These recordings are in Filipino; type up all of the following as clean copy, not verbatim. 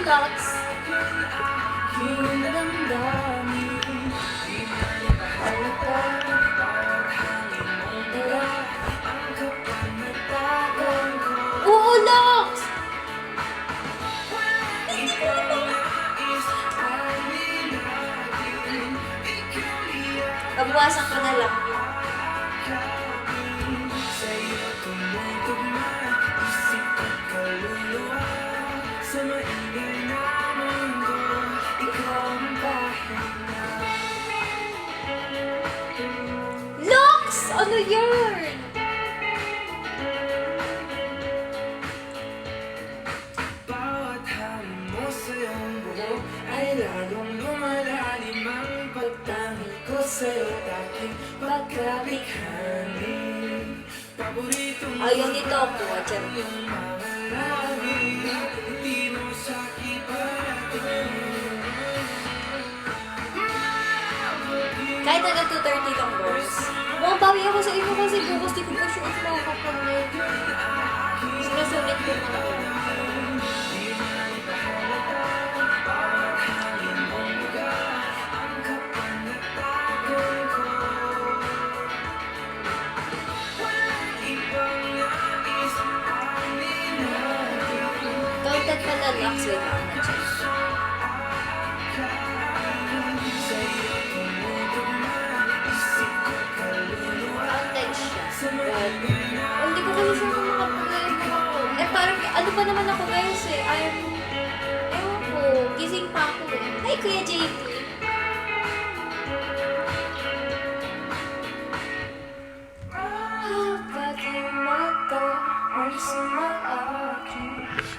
Lots. Oo, Lots! Pabuwasan ko na lang. Lox! Ano yun? Bawat hangin mo sa iyong buhok ay lalong lumalalim ang pagtangi ko sa'yo aking pagkabighani. Paboritong Ayaw nito ako. yung mga labi, di mo sakit parating. Kahit hanggang 2:30 lang, boys. Mukhang bawi ako sa inyo kasi bukas di ko pa sure if makakapamit. Sinusulit ko na ako. Counted pala Lux. Wait lang, na-check. Counted siya. But, hindi ko kasi sure kung makapagay ako. Eh, parang, ano pa naman ako guys eh. Ewan ko, gising pa ako eh. Hi, Kuya JT.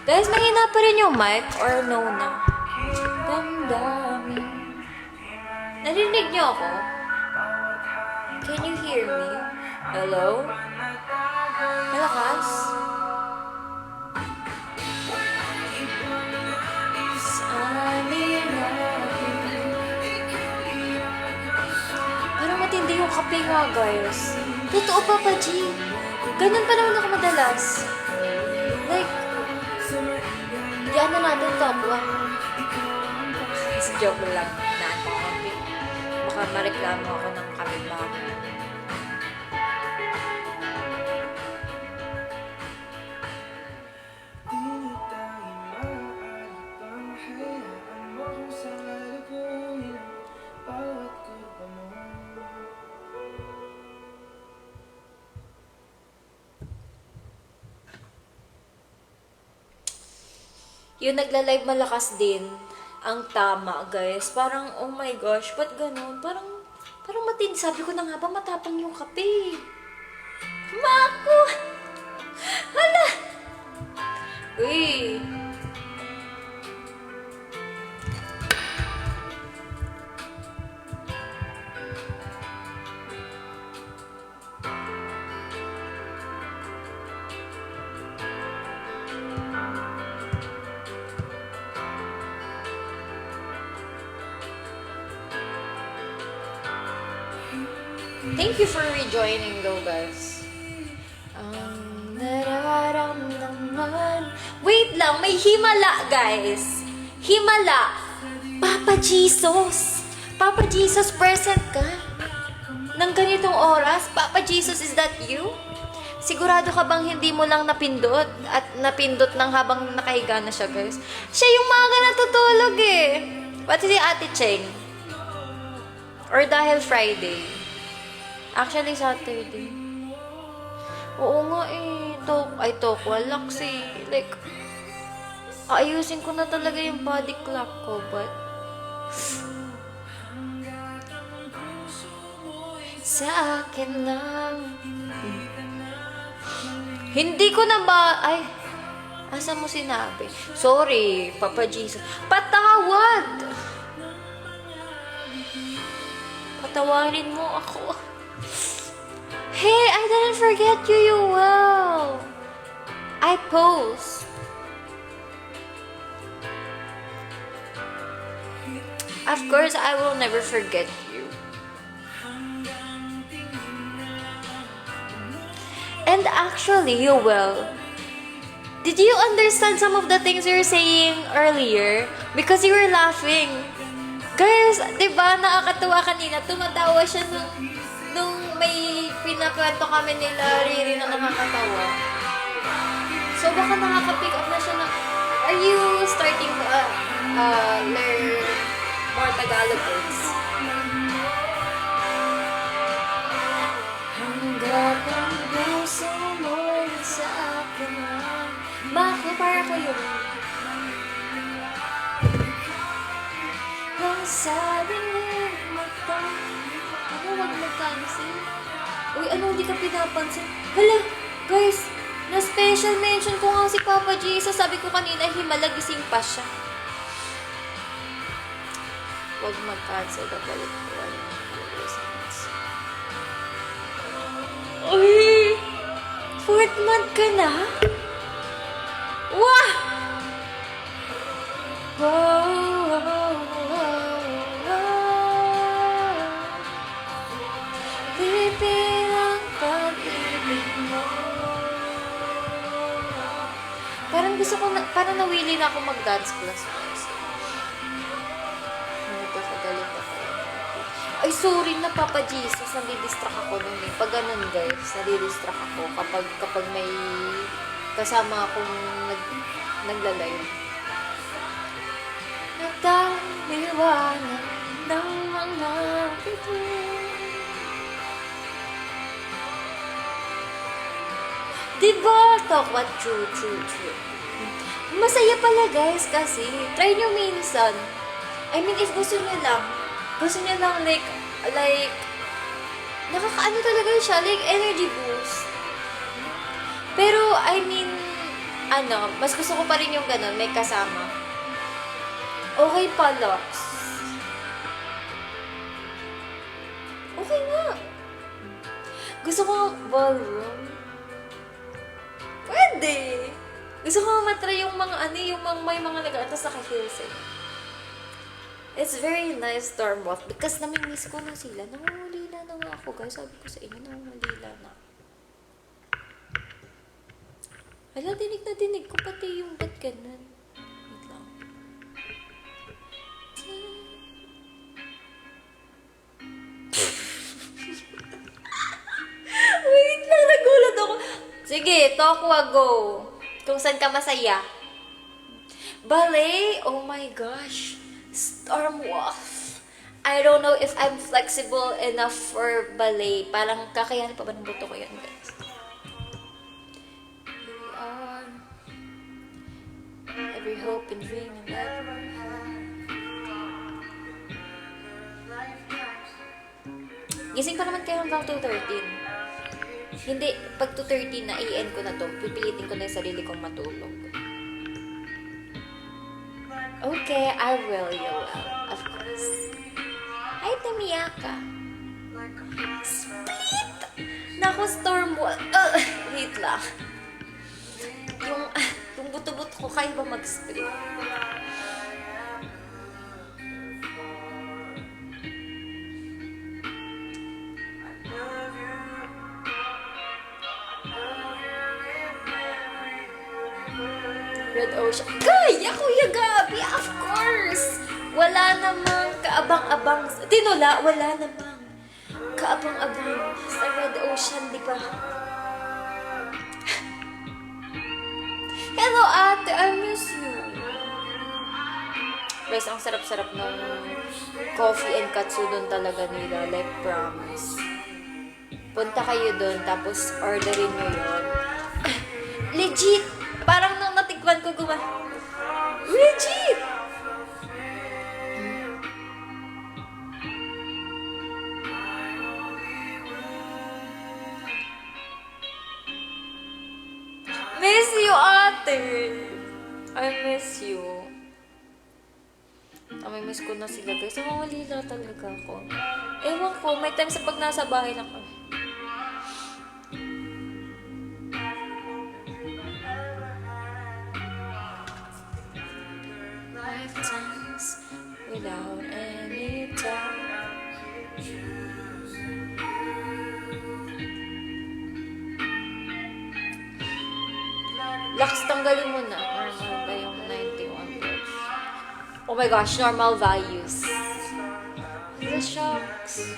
Guys, mahina pa rin yung mic or no na? Damdamin. Narinig niyo ako? Can you hear me? Hello? Malakas? Parang matindi yung kape nga, guys. Totoo, Papa G. Ganun pa naman ako madalas. Like, yan na natin to, buwan. Joke lang. Naan mo kape. Baka mareklamo ako ng kape ba. Di na tayo maaari pang hayaan mo kung salubungin ang bawat kurba mo. Yung nagla-live malakas din, ang tama, guys. Parang, oh my gosh, ba't ganun? Parang matindi. Sabi ko na nga ba, matapang yung kape. Mako! Hala! Uy! Thank you for rejoining though, guys. Ang nararamdaman. Wait lang, may himala, guys. Himala. Papa Jesus. Papa Jesus, present ka? Nang ganitong oras? Papa Jesus, is that you? Sigurado ka bang hindi mo lang napindot? At napindot nang habang nakahiga na siya, guys? Siya yung maaga natutulog eh. Pati si Ate Cheng. Or dahil Friday. Actually, Saturday. Oo nga eh. Walaks eh. Like, ayusin ko na talaga yung body clock ko, but... Sa akin lang. Hindi ko na ba... Ay, asa mo sinabi? Sorry, Papa Jesus. Patawad! Patawarin mo ako. Hey, I didn't forget you, you will. I post. Of course, I will never forget you. And actually, you will. Did you understand some of the things you were saying earlier? Because you were laughing. Guys, di ba, nakakatuwa kanina. Tumatawa siya nung may pinakwento kami nila Riri na nakakatawa. So, baka nakaka-pick up na siya na, are you starting to learn more Tagalog words? Hanggang ang puso mo'y sa akin lang. Bako, para ko yun. Ang sabi ng mata. Ano, wag magkansin? Uy, ano, hindi ka pinapansin? Hala, guys, na special mention ko nga si Papa Jesus. Sabi ko kanina, himala, gising pa siya. Wag mag-cancel na balik ko. Uy! 4th month ka na? Wah! Wow! Pipil ang pag-ibig mo. Parang gusto ko na, parang nawili na ako mag-dance class. Nagkakagaling na pala. Ay, sorry na, Papa Jesus. Nadidistract ako nun eh. Pag ganun, guys, nadidistract ako kapag may kasama akong naglalive. Nagdaliwanag ng mga bituin. Diba? Talk what true. Masaya pala, guys, kasi try nyo minsan. I mean, if gusto nyo lang like, nakakaano talaga siya, like, energy boost. Pero, I mean, mas gusto ko pa rin yung ganun, may kasama. Okay pa, Lox. Okay nga. Gusto ko ballroom. Pwede. Gusto ko matry yung mga may mga lagaan, tapos naka-heels eh. It's very nice, Stormwolf, because namimiss ko na sila. Nangungulila na nga ako, guys. Sabi ko sa inyo, nangungulila na. Hala, dinig ko pati yung ba't ganun. Wait lang. Wait lang, nagulat ako. Sige, Tokwa, go. Kung saan ka masaya. Ballet? Oh my gosh. Stormwolf. I don't know if I'm flexible enough for ballet. Parang kakayanin pa ba ng buto ko yun, guys? Here we are. Every hope and dream and ever had. Gising pa naman kayo hanggang 2:13. Hindi, pag 2:13 na i-end ko na to, pipilitin ko na yung sarili kong matulog. Okay, I will, Yoel. Of course. Hi, Tamiyaka. Split! Naku, Stormwolf. Wait lang. Yung buto-buto ko, kaya ba mag-split? Red Ocean. Kaya, Kuya Gabi! Of course! Wala namang kaabang-abang. Tinula, wala namang kaabang-abang sa Red Ocean, di ba? Hello, ate! I miss you. Guys, ang sarap-sarap ng coffee and katsudon talaga nila. Like, promise. Punta kayo doon, tapos orderin nyo yun. Legit! Parang nung natikman ko legit! Miss you, ate! I miss you. Miss ko na sila, guys. Mawalila talaga ako. Ewan ko, may time sa pag nasa bahay lang kami. Lifetimes without any time. Lux, tanggalin mo na. Normal ba yung 91 plus? Oh my gosh, normal values. The shocks.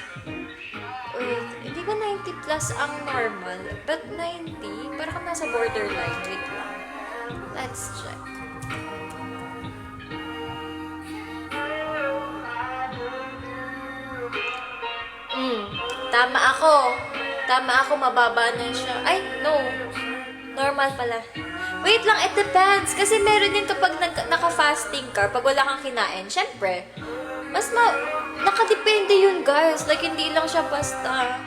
Wait, hindi ba 90 plus ang normal? But 90? Parang nasa borderline. Wait lang. Let's check. Tama ako. Tama ako, mababa na siya. Ay, no. Normal pala. Wait lang, it depends. Kasi meron din kapag naka-fasting ka, pag wala kang kinain, syempre, nakadepende yun, guys. Like, hindi lang siya basta.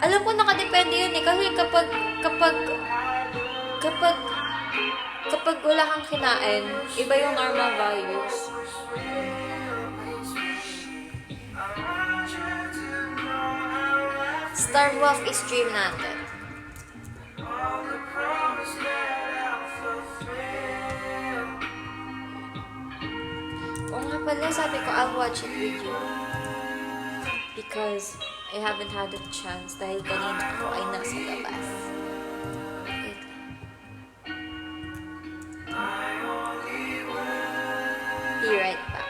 Alam ko, nakadepende yun eh. Kasi kapag wala kang kinain, iba yung normal values. Star Wolf i-stream natin. Oo nga pala, sabi ko, I'll watch it with you. Because I haven't had a chance dahil kanina ako ay nasa labas. Wait. Be right back.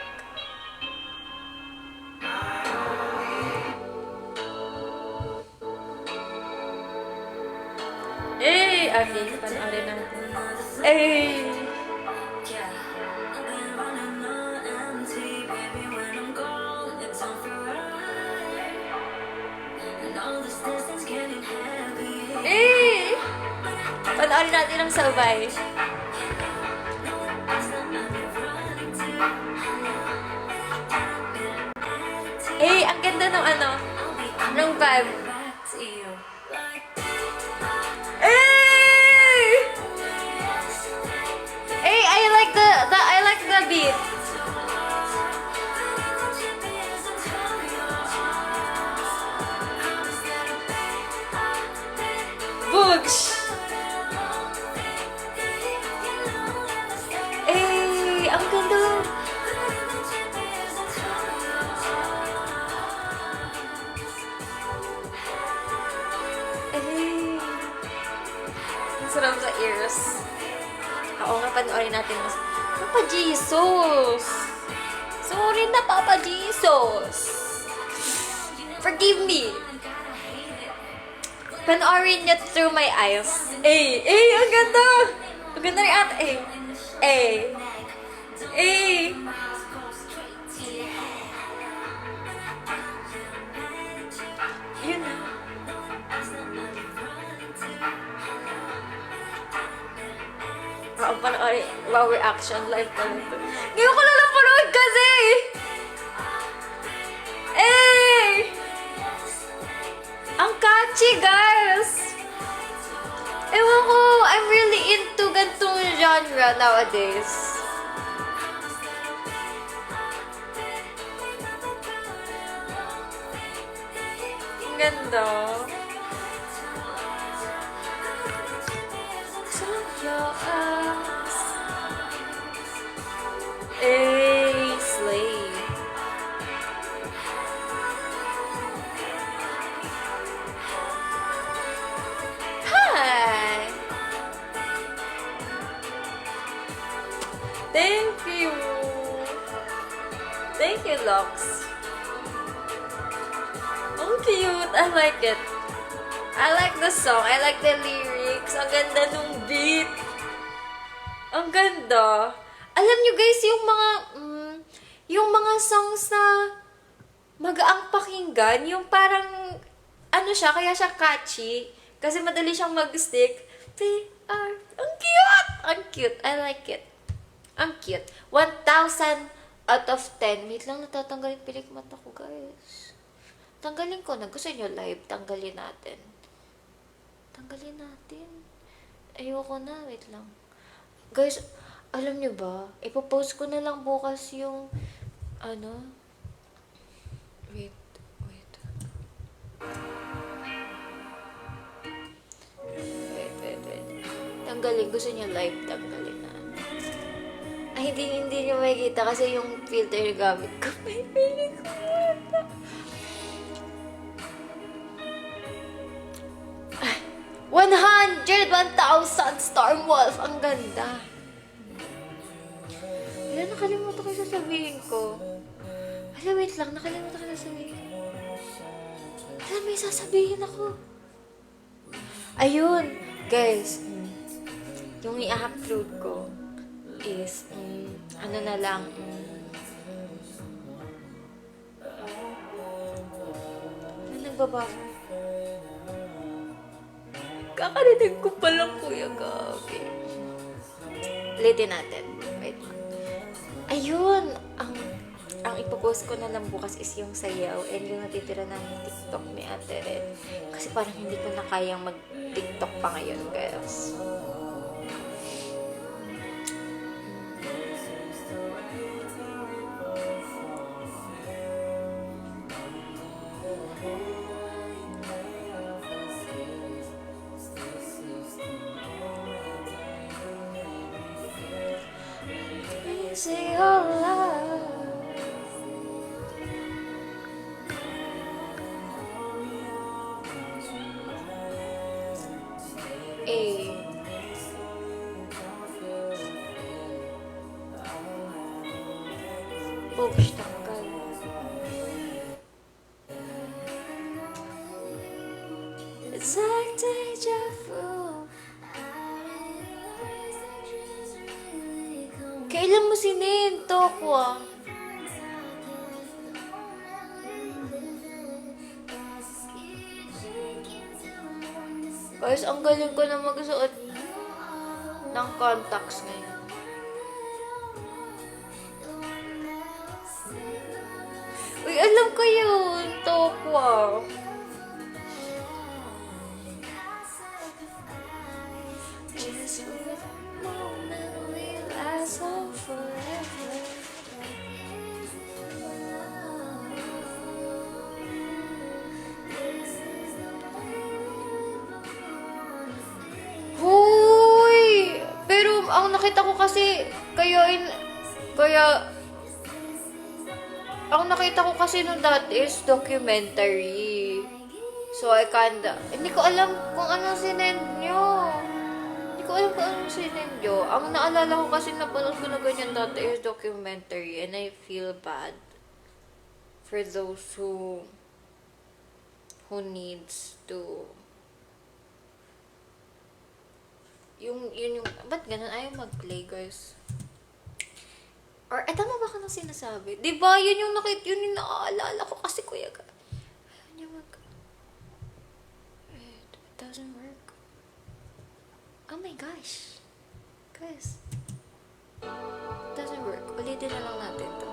Okay, panoorin natin. Panoorin natin ng sabay. Ang ganda ng ng vibe. I like the beat. Books. Ang ganda. Ang sarap sa ears. Oo nga, panoorin natin mas. Papa Jesus! Sorry na, Papa Jesus! Forgive me! Panoorin niya through my eyes. Ang ganda! Ang ganda rin ata. Yun na. Panoorin, wow, reaction live ka nito. Ngayon ko lang napanood kasi! Ang catchy, guys! Ewan ko, I'm really into gantong genre nowadays. Ang ganda. Slay. Hi. Thank you. Thank you, Lux. Ang cute. I like it. I like the song. I like the lyrics. Ang ganda nung beat. Ang ganda. Alam nyo guys, yung mga songs na magaang pakinggan, yung parang, siya, kaya siya catchy, kasi madali siyang mag-stick. Ang cute! Ang cute. I like it. Ang cute. 1,000 out of 10. Wait lang, natatanggalin pilik mata ko, guys. Tanggalin ko na. Gusto nyo live? Tanggalin natin. Ayoko na. Wait lang. Guys, alam nyo ba? Ipopost ko na lang bukas yung Wait. Tanggalin. Gusto nyo live? Tanggalin na. Ay, hindi nyo makikita kasi yung filter na gamit ko. May piling ko. 100,000 Storm Wolf. Ang ganda. Wala, nakalimutan ko yung sasabihin ko. Hala, wait lang. Nakalimutan ko yung sasabihin ko. Hala, may sasabihin ako. Ayun. Guys, yung i-upload ko is, ano na lang, nagbaba ko. Kakarinig ko palang, Kuya Gabi. Ulitin natin. Wait lang. Ayun! Ang ipopost ko na lang bukas is yung sayaw and yung natitira namin TikTok ni Ate Red. Kasi parang hindi ko na kayang mag-TikTok pa ngayon, guys. Say your love. Eh. Push tanggal. It's like deja vu. Kailan mo sininto ko ah? Guys, ang galing ko na magsuot ng contacts ngayon. Uy, alam ko yun. Tokwa. Just for a moment we last on forever. Hoy! Pero ang nakita ko kasi, ang nakita ko kasi nung dati is documentary. So, hindi ko alam kung anong sinend nyo. Ang naalala ko kasi napanood ko na ganyan dati is documentary and I feel bad for those who needs to yung ba't ganun ayaw mag-play, guys? Or tama ba ka nang sinasabi? Diba yun yung naaalala ko kasi, Kuya Ga. Ayaw niya wait, it doesn't work. Oh my gosh. Guys. It doesn't work. Ulitin na lang natin to.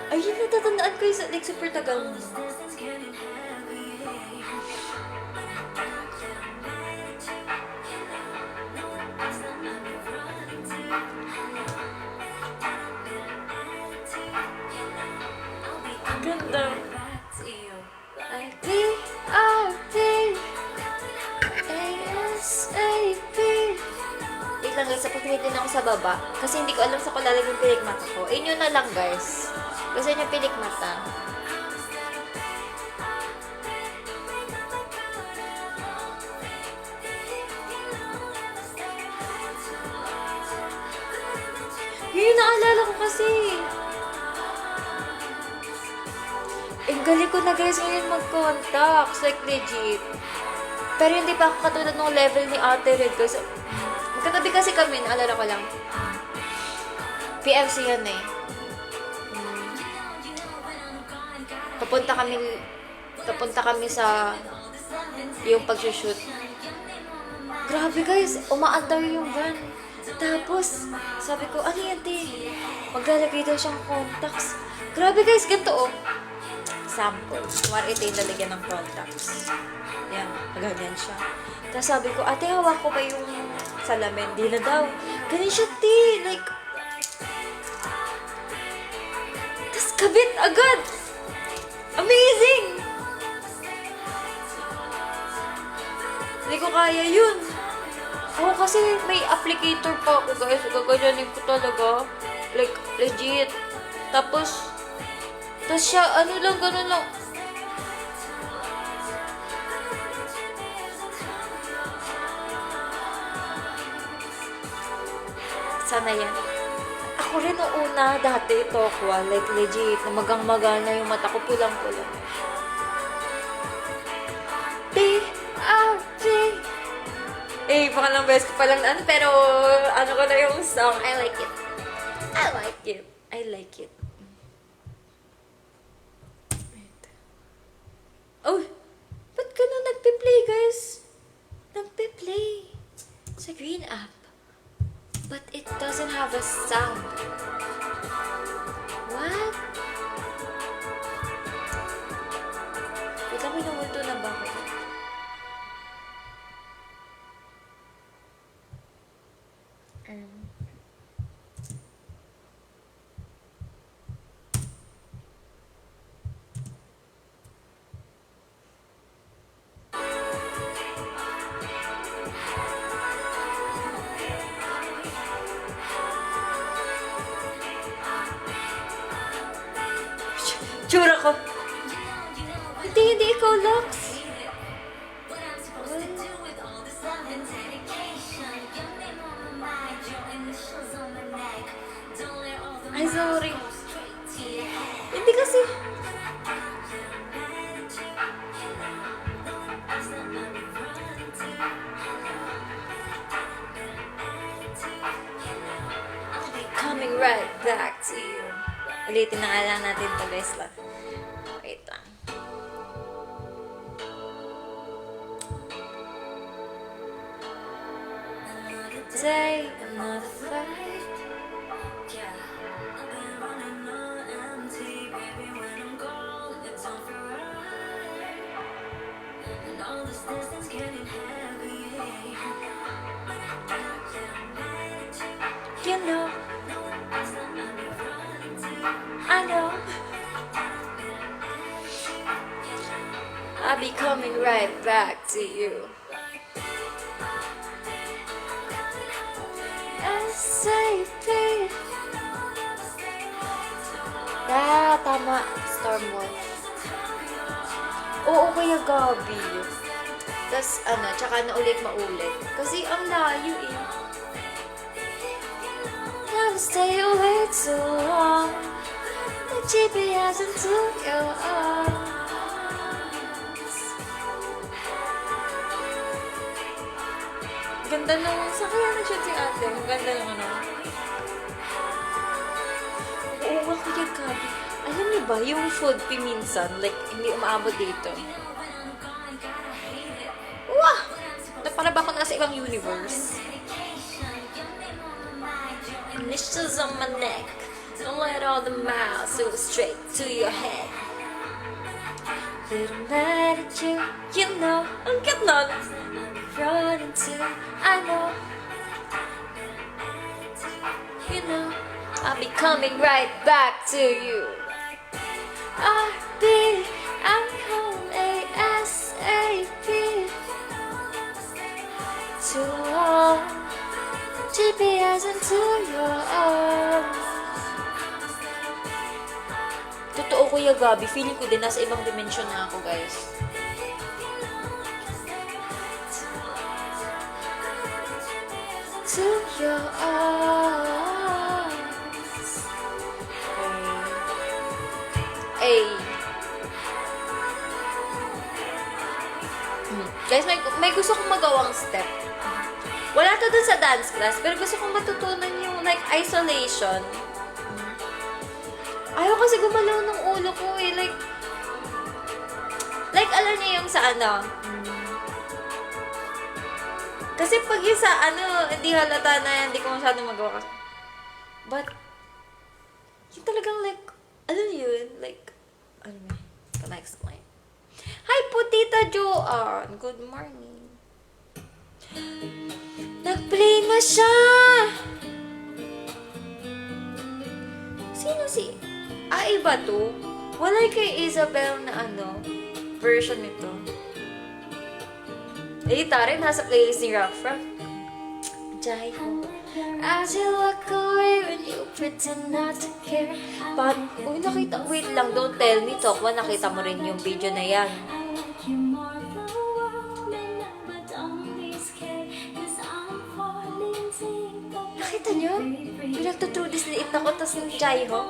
Ayun, natatandaan ko yung like, super tagal mo. Ganda. I-P-R-P A-S-A-P. Wait lang guys, napagpilitin ako sa baba. Kasi hindi ko alam sa kulalagay yung pilikmata ko. Inyo na lang guys. Gusto niyo pilikmata. Yun, naalala ko kasi. Ang galing ko na guys ngayon mag-contacts. Like legit. Pero hindi pa ako katulad ng level ni Ate Red guys. Magkatabi kasi kami, naalala ko lang. PFC yan eh. Papunta kami sa yung pag-shoot. Grabe guys, umaandar yung van. Tapos, sabi ko, ano yan te? Maglalagay daw siyang contacts. Grabe guys, ganito oh. Sample. Kumari ito yung lalagyan ng contacts. Yan, ganyan siya. Tapos sabi ko, ate, hawak ko pa yung salamin. Di na daw. Ganyan siya te. Like, tapos kabit agad. Amazing! Hindi ko kaya yun. Oo, kasi may applicator pa ako, guys. Gaganyanin ko talaga. Like, legit. Tapos siya, ano lang, ganun lang. Sana yan. Ako rin noong una, dati, Tokwa, like legit, na magang-magana yung mata ko, pulang-pulang. D-R-G. Eh, baka lang best ko palang ano, pero ano ko na yung song. I like it. I like it. I like it. Wait. Oh, ba't ganun nagpe-play, guys? Nagpe-play. Sa green app. But it doesn't have a sound. What? Wait lang, minumulto na ba ako? Tsura ko. Hindi ikaw, Lux. Ay, sorry. Hindi kasi. I'll be coming right back to you. Ulitin na nga lang natin to, guys, lang. Wait lang. Take another flight. You know, I know. I'll be coming right back to you. SAP. Tama. Stormwall. Oo, Kuya Gabi. Tas, tsaka na ulit maulit. Kasi ang layo eh. Never stay away too long. The GPS into your arms. Ganda nung, saan kaya na-shoot si ate? Ang ganda nung Oo nga, Kuya Gabi. Alam niyo ba, yung food pi minsan, like, hindi umaabot dito. Wah! Para ba ako nasa ibang universe? Initials on my neck. Don't let all the miles go straight to your head. Little mad at you, you know. Ang cute nun. Running to, I know. You know, I'll be coming right back to you. I'm home ASAP. Too long. GPS into your arms. Totoo, Kuya Gabi. Feeling ko din nasa ibang dimension na ako, guys. To your arms. Ay. Guys, may gusto kong magawang step. Wala to dun sa dance class, pero gusto kong matutunan yung like isolation. Ayaw kasi gumalaw ng ulo ko eh. Like alam niyo yung sa kasi pag yung sa hindi halata na hindi ko masyadong magawa kasi. But, yung talagang like, alam niyo yun, like, can I explain? Hi po, Tita Joanne. Good morning. Nag-play na siya! Sino si... iba to? Wala kay Isabel na version nito. Eh, tari, nasa playlist ni Rock Frank. Jaiho. As you walk away when you pretend not to care. Uy, nakita, wait lang, don't tell me, Tokwa, nakita mo rin yung video na yan. Nakita niyo? Pinagtutrudis liit ako, tas yung Jaiho.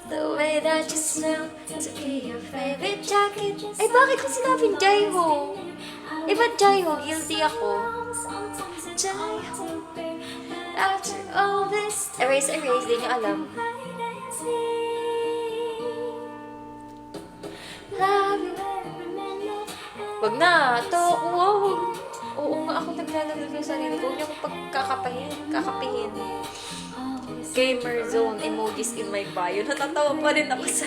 The way that you smell to be your favorite jacket. Ay, bakit ko sinabing Jaiho? Eh, ba't Jaiho? Guilty ako. Jaiho. After all this. Erase, di niyo alam. Love you. Wag na. To, wow. Oo nga, ako naglalagay ng sarili ko. Huwag niyo akong kakapihin. Gamer zone, emojis in my bio. Natatawa pa rin ako sa...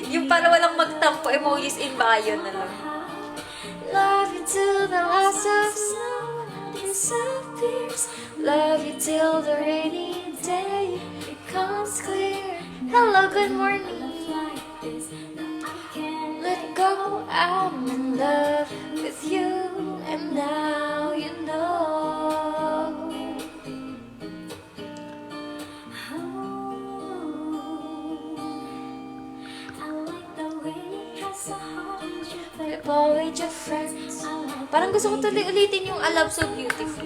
Yung para walang magtampo, emojis in bio na lang. Love you till the last of snow disappears. Love you till the rainy day becomes clear. Hello, good morning. Let go, I'm in love with you, and now you know. Fall with your friends. Parang gusto ko tuloy ulitin yung I love so beautiful.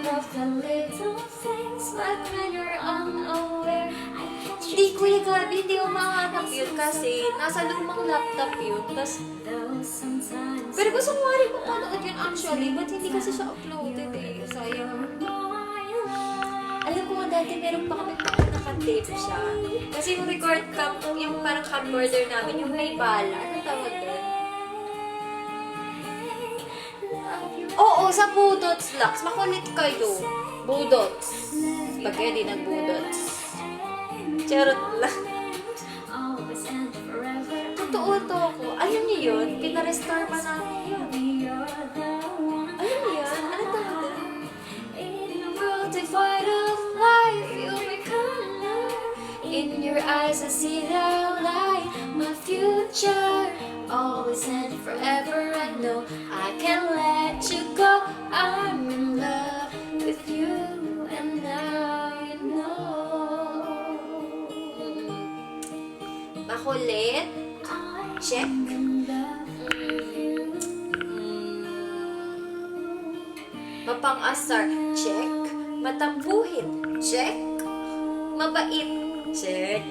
Love the little things like when you're unaware. Hindi, Kuya Gabi, hindi ko makahanap yun kasi nasa lumang laptop yun. Pero gusto ko nga rin mapanood yun actually, but hindi kasi siya uploaded eh. Sayang. Alam ko nga dati meron pa kami naka-tape siya. Kasi yung record cam, yung parang camcorder namin, yung may bala. Ano tawag doon? Oo, sa Budots Lux. Makulit kayo. Budots. Spaghetti ng Budots. Charot lang. Totoo to ako. Ayun niyo yun. Pinarestore pa namin yun. Ayun niyo yun. Ano tawag doon? Devoid of life, you become alive. In your eyes I see the light. My future, always and forever. I know I can't let you go. I'm in love with you, and now you know. Makulit. Check. Mapang-asar. Check. Matampuhin. Check. Mabait. Check.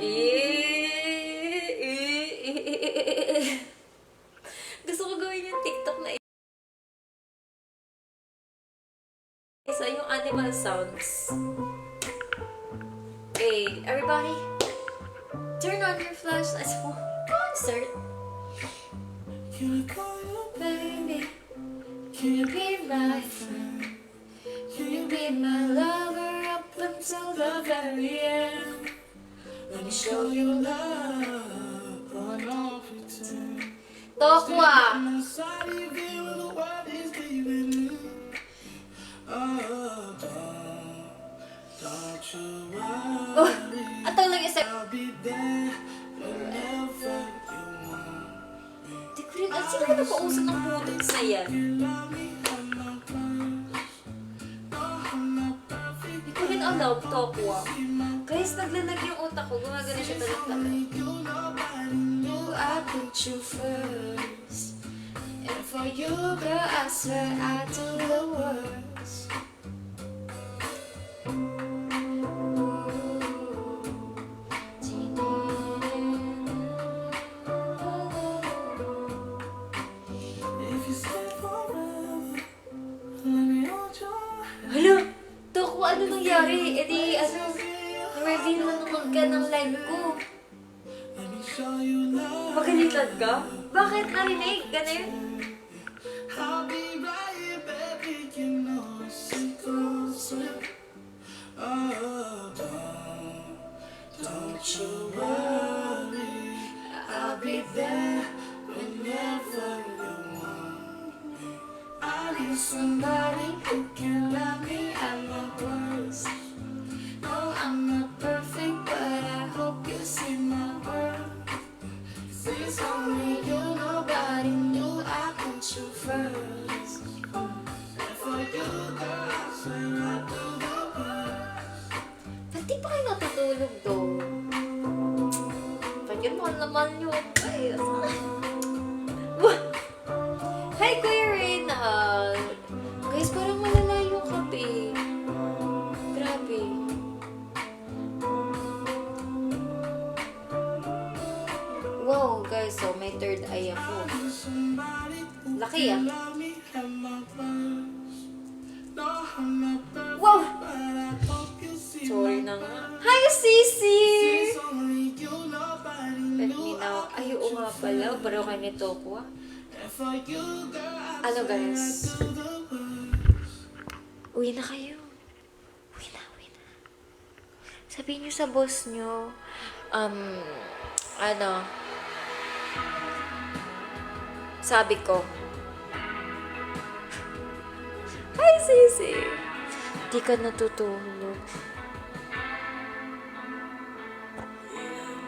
Gusto ko gawin yung TikTok na isa yung animal sounds. Hey, everybody, turn on your flashlights for concert. Baby, can you be my friend? Can you be my lover up until the very end? Let me show you love, but not pretend. Tokwa! Oh, atang lang isip. Di ko rin, sino ka napauso ng budots na yan? Di ko rin alam, Tokwa. Guys, naglalag yung utak ko. Gumagana siya talag-talag. I put you first. And for you, girl, I swear I do the worst. Hala! Tokwa, ano nangyari? E di, reveal na naman ka ng live ko. Pagalitan ka? Bakit narinig? Ganun? I'll be right here, baby, you know it's closer. Don't you worry, I'll be there whenever you want me. I need somebody who can love me at my worst. No, I'm not perfect, but I hope you see my worth. It's only you, nobody knew I put you first. third eye ako. Laki ah. Wow! Sorry na nga. Hi, Sisi! Let me know. Ay, oo nga pala. Baro kayo nito ko ah. Ano guys? Uwi na kayo. Uwi na. Sabihin nyo sa boss nyo, sabi ko, hi, Sisi! Di ka natutulog.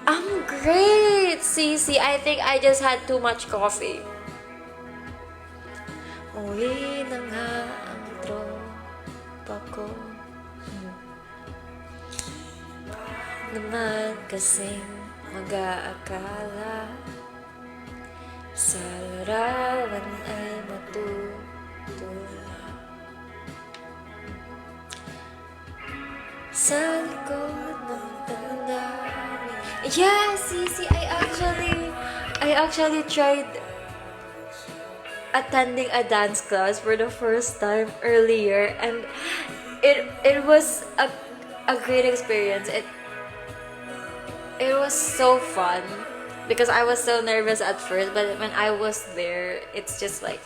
I'm great, Sisi. I think I just had too much coffee. Uwi na nga ang tropa ko. Naman kasing mag-aakala sa larawan ay matutula. Sa likod ng tandaan. Yeah, Sisi, I actually tried attending a dance class for the first time earlier, and it was a great experience. It was so fun because I was so nervous at first, but when I was there, it's just like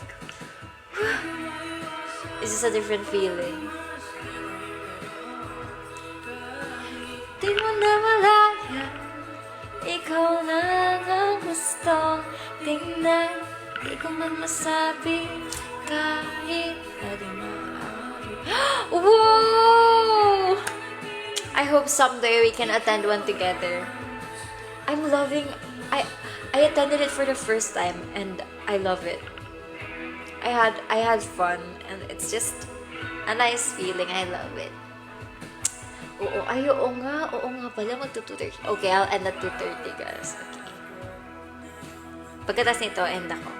it's just a different feeling. Di mo na malaya, ikaw lang ang gusto tingnan. Di ko man masabi kahit na di maaari. Whoa! I hope someday we can attend one together. I'm loving. I attended it for the first time and I love it. I had fun and it's just a nice feeling. I love it. Oo nga pala, magto-2:30. Okay, I'll end at 2:30, guys. Okay. Pagkatapos nito, end ako.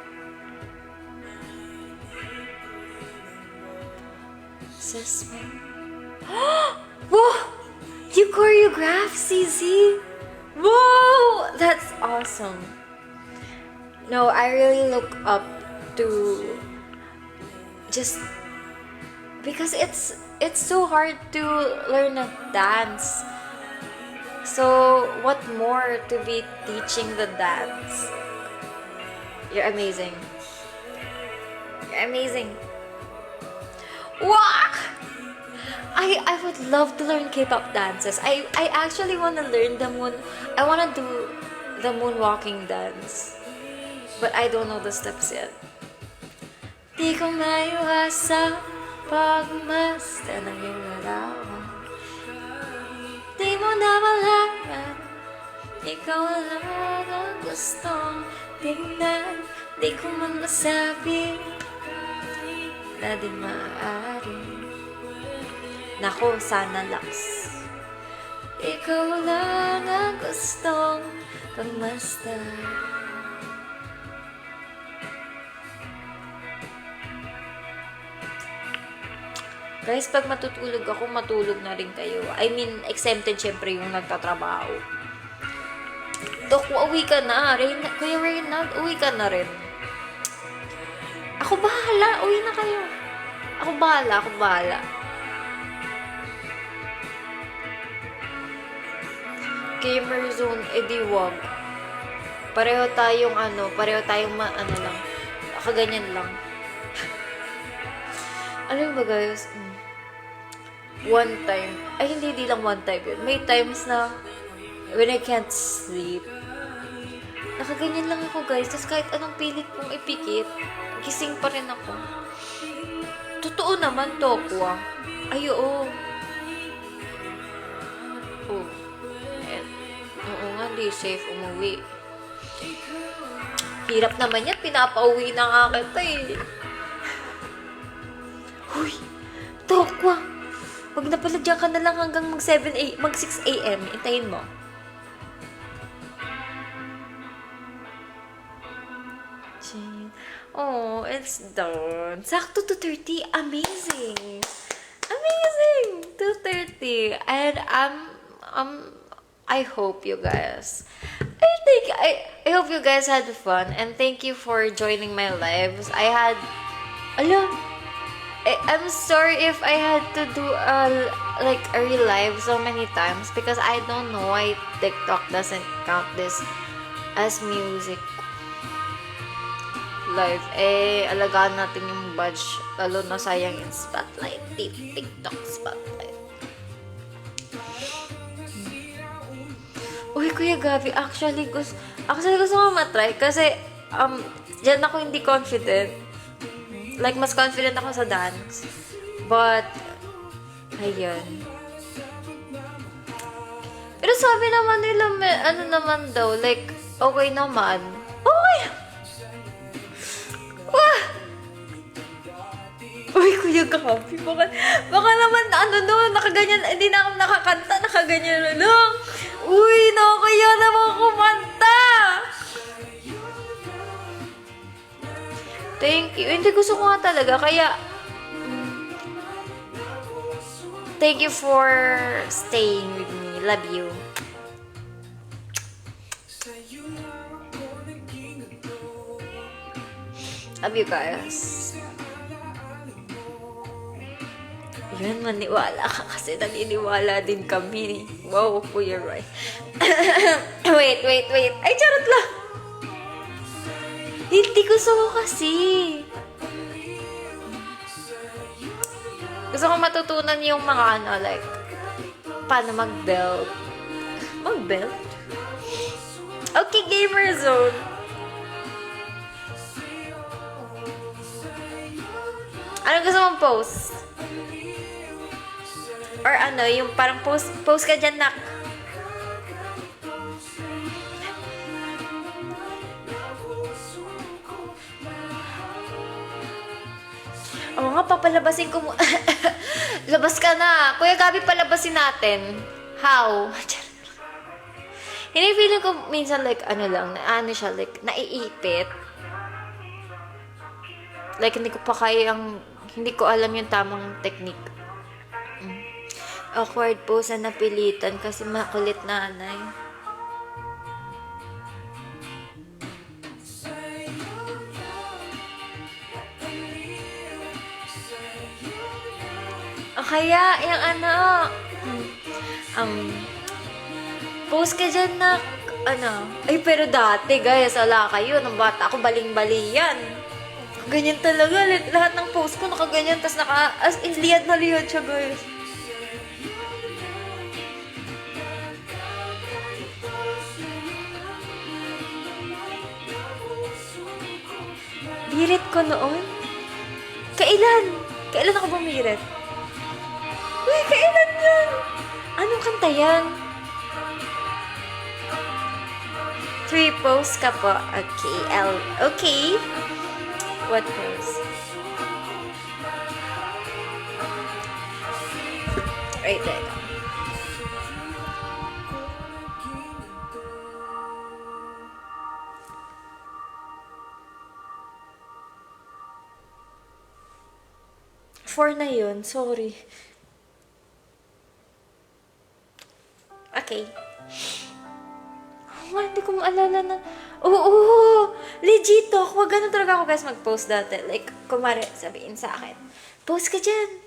Whoa! You choreographed, Sisi? Whoa! That's awesome. No, I really look up to just because it's so hard to learn a dance. So what more to be teaching the dance? You're amazing. You're amazing. Wow! I would love to learn K-pop dances. I actually want to learn I want to do the moonwalking dance. But I don't know the steps yet. Di ko maiwasa pagmasdan ng iyong larawan. Di mo na malaman, ikaw lang ang gustong tingnan. Di ko man masabi na di maaari. Nako, sana laks. Ikaw lang ang gustong pagmasdan. Guys, pag matutulog ako, matulog na rin kayo. I mean, exempted syempre yung nagtatrabaho. Dok, uwi ka na. Kuya Reynald, uwi ka na rin. Ako bahala. Uwi na kayo. Ako bahala. Gamer zone, edi wag. Pareho tayong lang. Nakaganyan lang. Alam ba guys, one time, hindi lang one time yun. May times na, when I can't sleep, nakaganyan lang ako guys. Tapos kahit anong pilit kong ipikit, gising pa rin ako. Totoo naman to, Kwa. Ay, oo. Oo nga, di safe umuwi. Hirap naman yan, pinapauwi na nga kita eh. Huy, Tokwa. Wag na pala dyan ka na lang hanggang mag 6 a.m. Intayin mo. Oh, it's done. Sakto 2:30. Amazing. 2:30. And I hope you guys. I I hope you guys had fun and thank you for joining my lives. I'm sorry if I had to do a real live so many times because I don't know why TikTok doesn't count this as music live. Alagaan natin yung badge, lalo na sayang yung spotlight, TikTok spotlight. Uy, Kuya Gabi, actually gusto ko matry kasi dyan ako hindi confident. Like, mas confident ako sa dance. But, ayun. Pero sabi naman nila, ano naman daw, like, okay naman. Okay! Wah! Uy, Kuya Gabi, baka naman, nakaganyan, hindi na ako nakakanta, nakaganyan na lang. Uy, kaya naman kumanta! Thank you. Hindi, gusto ko nga talaga. Kaya, thank you for staying with me. Love you. Love you guys. Yan, maniwala ka kasi naniniwala din kami. Wow, Kuya Roy. Wait. Ay, charot lang. Hindi, gusto ko kasi. Gusto ko matutunan yung mga like, paano mag-belt. Mag-belt? Okay, Gamer Zone. Anong gusto mong post? Or yung parang post ka dyan, nak. Oo nga, papalabasin ko mo. Labas ka na. Kuya Gabi, palabasin natin. How? Hindi, feeling ko minsan like, siya, like, naiipit. Like, hindi ko alam yung tamang technique. Awkward po sa napilitan kasi makulit nanay. Kaya, post ka dyan na, ay, pero dati, guys, wala kayo, nung bata ako, baling-bali yan. Ganyan talaga, lahat ng post ko, nakaganyan, tas as in, liyad na liyad siya, guys. Birit ko noon? Kailan ako bumirit? Uy, kailan yan? Anong kanta yan? 3 posts ka po. Okay, okay. What post? Right there. Four na yun. Sorry. Okay. Hindi ko maalala na. Oo! Legit to. Huwag ganun talaga ako guys mag-post dati. Like, kumari sabihin sa akin, post ka dyan.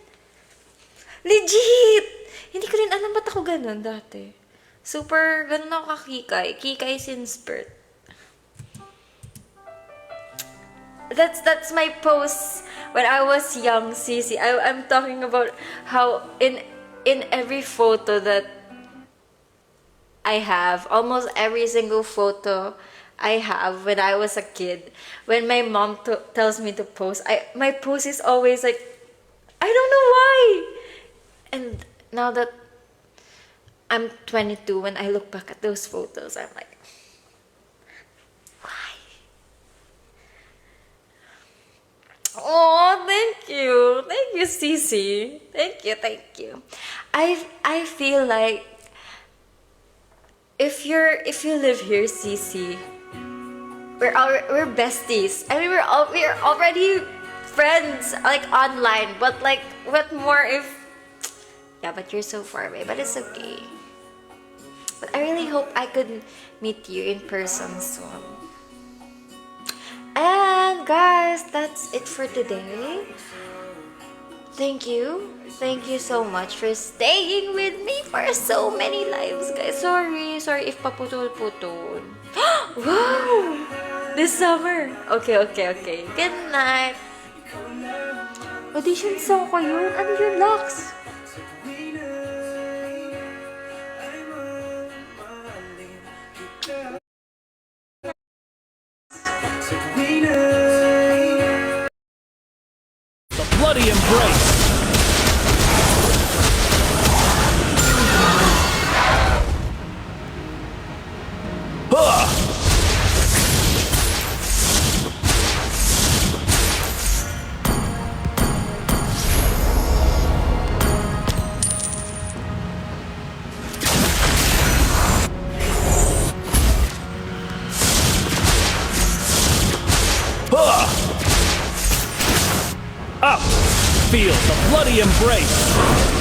Legit! Hindi ko rin alam ba't ako ganun dati. Super, ganun ako kakikay. Kikay since birth. That's my post when I was young, Sisi. I'm talking about how in every photo that I have, almost every single photo I have when I was a kid, when my mom tells me to post, my post is always like, I don't know why. And now that I'm 22, when I look back at those photos, I'm like, why? Oh, thank you, Cece. Thank you. I feel like if you live here, Cece, we're besties. I mean, we're already friends, like online. But like, what more if? Yeah, but you're so far away. But it's okay. But I really hope I could meet you in person soon. And guys, that's it for today. Thank you. Thank you so much for staying with me for so many lives, guys. Sorry if paputol-putol. Wow! This summer. Okay. Good night. Audition song ko yun. Ano yun, Lux? The bloody embrace. Huh! Huh! Up! Feel the bloody embrace.